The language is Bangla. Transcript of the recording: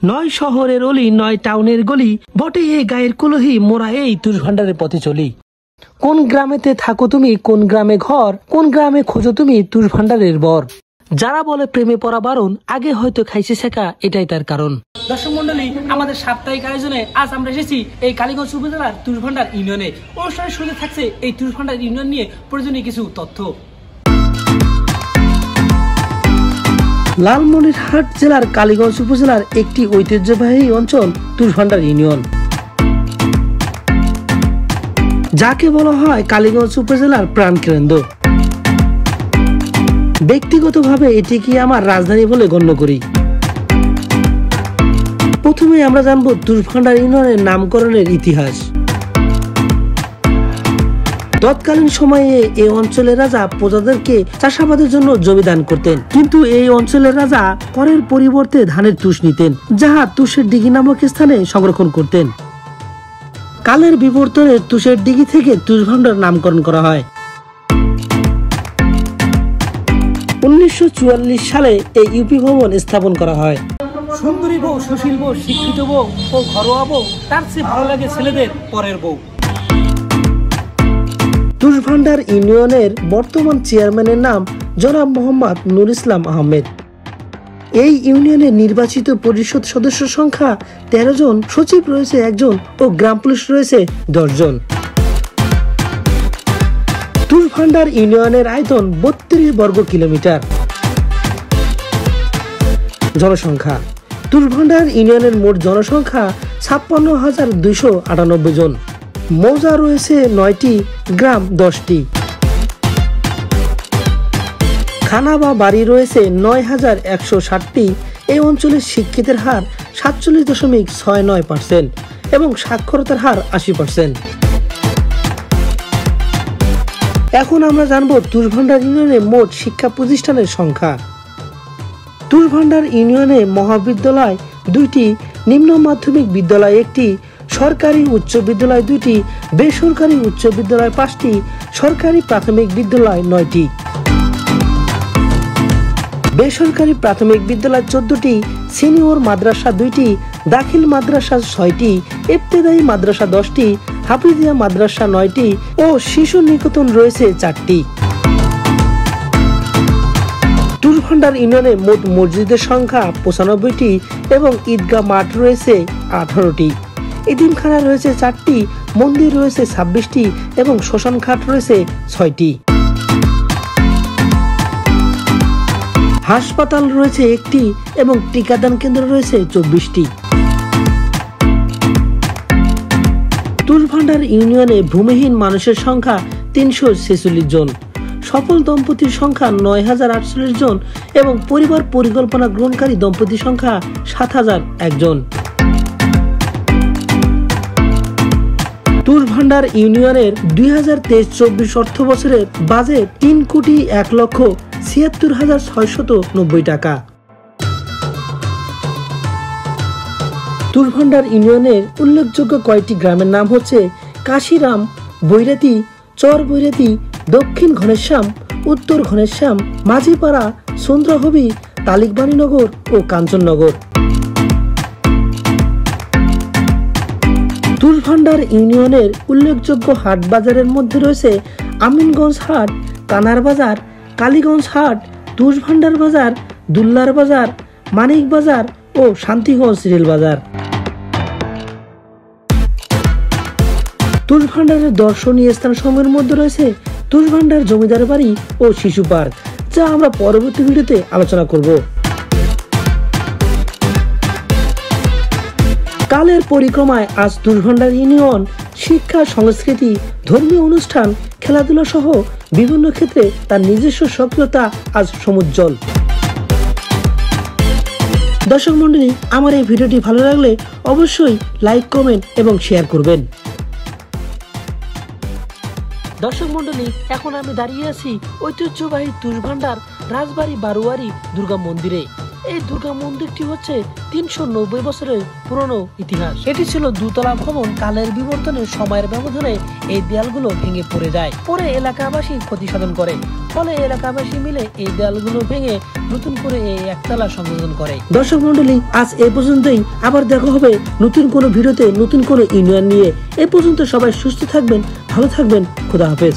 নয় শহরের অলি নয় টাউনের গলি, বটে এই গায়ের কুলহি, মোরা এই তুষ ভান্ডারের পথে চলি। কোন গ্রামেতে থাকো তুমি, কোন গ্রামে ঘর, কোন গ্রামে খোঁজো তুমি তুষ ভান্ডারের বর। যারা বলে প্রেমে পড়া বারণ, আগে হয়তো খাইছে শেখা, এটাই তার কারণ। দর্শক মন্ডলী, আমাদের সাপ্তাহিক আয়োজনে আজ আমরা এসেছি এই কালীগঞ্জ উপজেলার তুষ ভান্ডার ইউনিয়নে। অনুষ্ঠানের শুরুতে থাকছে এই তুষ ভান্ডার ইউনিয়ন নিয়ে প্রয়োজনীয় কিছু তথ্য। লালমনিরহাট জেলার কালীগঞ্জ উপজেলার একটি ঐতিহ্যবাহী অঞ্চল তুষ ভান্ডার ইউনিয়ন, যাকে বলা হয় কালীগঞ্জ উপজেলার প্রাণকেন্দ্র। ব্যক্তিগতভাবে এটিকে আমার রাজধানী বলে গণ্য করি। প্রথমে আমরা জানবো তুষ ভান্ডার ইউনিয়নের নামকরণের ইতিহাস। তৎকালীন সময়ে এই অঞ্চলের রাজা প্রজাদেরকে চাষাবাদের জন্য জমি দান করতেন, কিন্তু এই অঞ্চলের রাজা করের পরিবর্তে ধানের তুষ নিতেন, যাহা তুষের দিঘি নামক স্থানে সংরক্ষণ করতেন। কালের বিবর্তনে তুষের দিঘি থেকে তুষ ভান্ডার নামকরণ করা হয়। 1944 সালে এই ইউপি ভবন স্থাপন করা হয়। সুন্দরী বউ, সুশীল বউ, শিক্ষিত বউ ও ঘরোয়া বউ, তার চেয়ে ভালো লাগে ছেলেদের পরের বউ। তুষ ভান্ডার ইউনিয়নের বর্তমান চেয়ারম্যানের নাম জনাব মোহাম্মদ নুর ইসলাম আহমেদ। এই ইউনিয়নের নির্বাচিত পরিষদ সদস্য সংখ্যা 13 জন, সচিব রয়েছে 1 জন ও গ্রাম পুলিশ রয়েছে 10 জন। তুষ ভান্ডার ইউনিয়নের আয়তন 32 বর্গ কিলোমিটার। জনসংখ্যা, তুষ ভান্ডার ইউনিয়নের মোট জনসংখ্যা 56,298 জন। মৌজা রয়েছে 9টি, গ্রাম 10টি। খানা বা বাড়ি রয়েছে 9,160টি। এই অঞ্চলের শিক্ষিতের হার 47.69% এবং সাক্ষরতার হার 80%। এখন আমরা জানবো তুষ ভান্ডার ইউনিয়নে মোট শিক্ষা প্রতিষ্ঠানের সংখ্যা। তুষ ভান্ডার ইউনিয়নে মহাবিদ্যালয় 2টি, নিম্ন মাধ্যমিক বিদ্যালয় 1টি, সরকারি উচ্চ বিদ্যালয় 2টি, বেসরকারি উচ্চ বিদ্যালয় 5টি, সরকারি প্রাথমিক বিদ্যালয় 9টি, বেসরকারি প্রাথমিক বিদ্যালয় 14টি, সিনিয়র মাদ্রাসা 2টি, দাখিল মাদ্রাসা 6টি, ইবতেদায়ী মাদ্রাসা 10টি, হাফিজিয়া মাদ্রাসা 9টি ও শিশু নিকেতন রয়েছে 4টি। তুষ ভান্ডার ইউনিয়নে মোট মসজিদের সংখ্যা 95টি এবং ঈদগাহ মাঠ রয়েছে 18টি। এতিমখানা রয়েছে 4টি, মন্দির রয়েছে 26টি এবং শ্মশান ঘাট রয়েছে 6টি। হাসপাতাল রয়েছে 1টি এবং টিকাদান কেন্দ্র রয়েছে 24টি। তুষ ভান্ডার ইউনিয়নে ভূমিহীন মানুষের সংখ্যা 346 জন, সফল দম্পতির সংখ্যা 9,048 জন এবং পরিবার পরিকল্পনা গ্রহণকারী দম্পতির সংখ্যা 7,001 জন। তুষ ভান্ডার ইউনিয়নের 2023-24 অর্থ বছরের বাজেট 3,01,76,690 টাকা। তুষ ভান্ডার ইউনিয়নের উল্লেখযোগ্য কয়েকটি গ্রামের নাম হচ্ছে কাশিরাম, বৈরাতি, চর বৈরাতি, দক্ষিণ ঘনেশ্যাম, উত্তর ঘনেশ্যাম, মাঝিপাড়া, চন্দ্রহবি, তালিকবাণীনগর ও কাঞ্চননগর। তুষ ভান্ডার ইউনিয়নের উল্লেখযোগ্য হাট বাজারের মধ্যে রয়েছে আমিনগঞ্জ হাট, কানার বাজার, কালীগঞ্জ হাট, তুষ ভান্ডার বাজার, দুল্লার বাজার, মানিক বাজার ও শান্তিগঞ্জ রেল বাজার। তুষ ভান্ডারের দর্শনীয় স্থানসমূহের মধ্যে রয়েছে তুষ ভান্ডার জমিদার বাড়ি ও শিশু পার্ক, যা আমরা পরবর্তী ভিডিওতে আলোচনা করব। কালের পরিক্রমায় আজ তুষ ভান্ডার ইউনিয়ন শিক্ষা, সংস্কৃতি, ধর্মীয় অনুষ্ঠান, খেলাধুলা সহ বিভিন্ন ক্ষেত্রে তার নিজস্ব সক্রিয়তা আজ সমুজ্জ্বল। দর্শক মন্ডলী, আমার এই ভিডিওটি ভালো লাগলে অবশ্যই লাইক, কমেন্ট এবং শেয়ার করবেন। দর্শক মন্ডলী, এখন আমি দাঁড়িয়ে আছি ঐতিহ্যবাহী তুষ ভান্ডার রাজবাড়ি বারোয়ারি দুর্গা মন্দিরে। এই দুর্গা মন্দিরটি হচ্ছে 390 বছরের পুরনো ইতিহাস। এটি ছিল দুতলা ভবন। কালের বিবর্তনের সময়ের ব্যবধানে এই দেয়ালগুলো ভেঙে পড়ে যায়, পরে এলাকাবাসী ক্ষতি সাধন করে। ফলে এলাকাবাসী মিলে এই দেয়ালগুলো ভেঙে নতুন করে এই একতলা সংযোজন করে। দর্শক মন্ডলী, আজ এই পর্যন্তই। আবার দেখা হবে নতুন কোনো ভিডিওতে, নতুন কোনো ইউনিয়ন নিয়ে। এই পর্যন্ত সবাই সুস্থ থাকবেন, ভালো থাকবেন। খোদা হাফেজ।